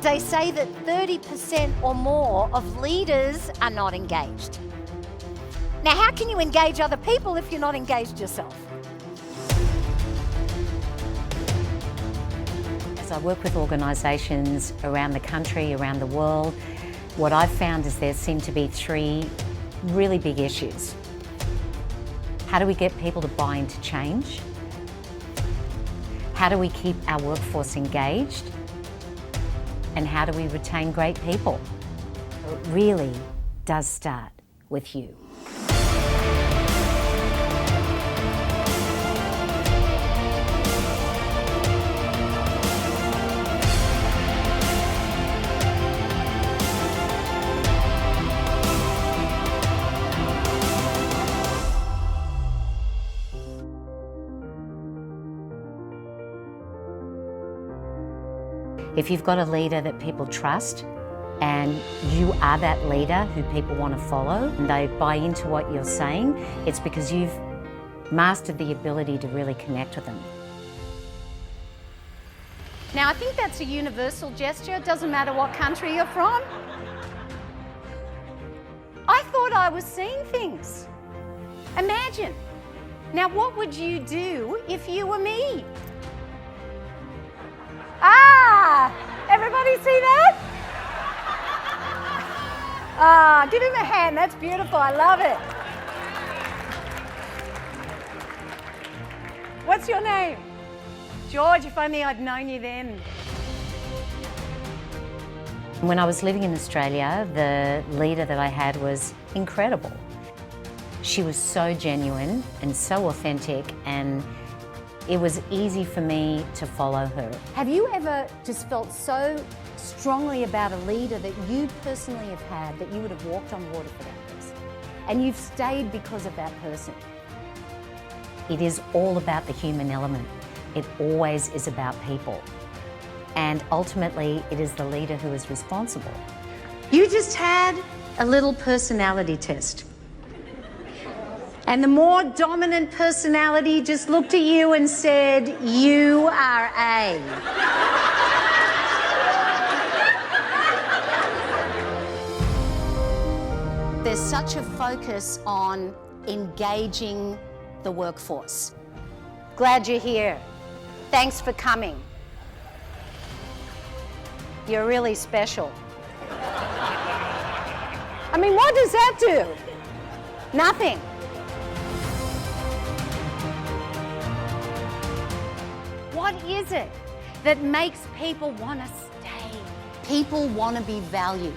They say that 30% or more of leaders are not engaged. Now, how can you engage other people if you're not engaged yourself? As I work with organisations around the country, around the world, what I've found is there seem to be three really big issues. How do we get people to buy into change? How do we keep our workforce engaged? And how do we retain great people? It really does start with you. If you've got a leader that people trust and you are that leader who people want to follow and they buy into what you're saying, it's because you've mastered the ability to really connect with them. Now, I think that's a universal gesture. It doesn't matter what country you're from. I thought I was seeing things. Imagine. Now, what would you do if you were me? Everybody see that? Give him a hand. That's beautiful. I love it. What's your name? George, if only I'd known you then. When I was living in Australia, the leader that I had was incredible. She was so genuine and so authentic, and it was easy for me to follow her. Have you ever just felt so strongly about a leader that you personally have had that you would have walked on water for that person? And you've stayed because of that person? It is all about the human element. It always is about people. And ultimately, it is the leader who is responsible. You just had a little personality test. And the more dominant personality just looked at you and said, "You are A." There's such a focus on engaging the workforce. Glad you're here. Thanks for coming. You're really special. I mean, what does that do? Nothing. What is it that makes people want to stay? People want to be valued.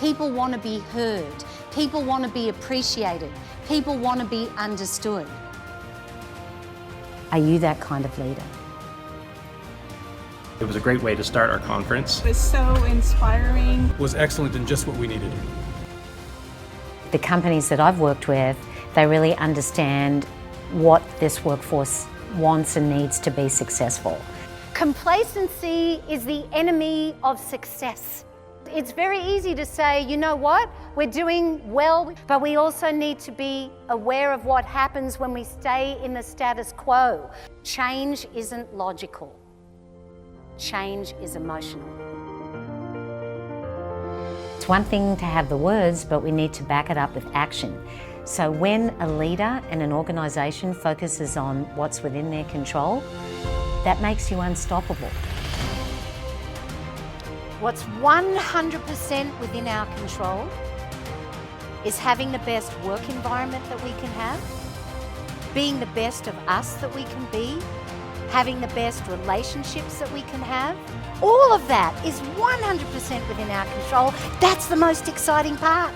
People want to be heard. People want to be appreciated. People want to be understood. Are you that kind of leader? It was a great way to start our conference. It was so inspiring. It was excellent and just what we needed. The companies that I've worked with, they really understand what this workforce wants and needs to be successful. Complacency is the enemy of success. It's very easy to say, you know what, we're doing well, but we also need to be aware of what happens when we stay in the status quo. Change isn't logical. Change is emotional. It's one thing to have the words, but we need to back it up with action. So when a leader and an organisation focuses on what's within their control, that makes you unstoppable. What's 100% within our control is having the best work environment that we can have, being the best of us that we can be, having the best relationships that we can have. All of that is 100% within our control. That's the most exciting part.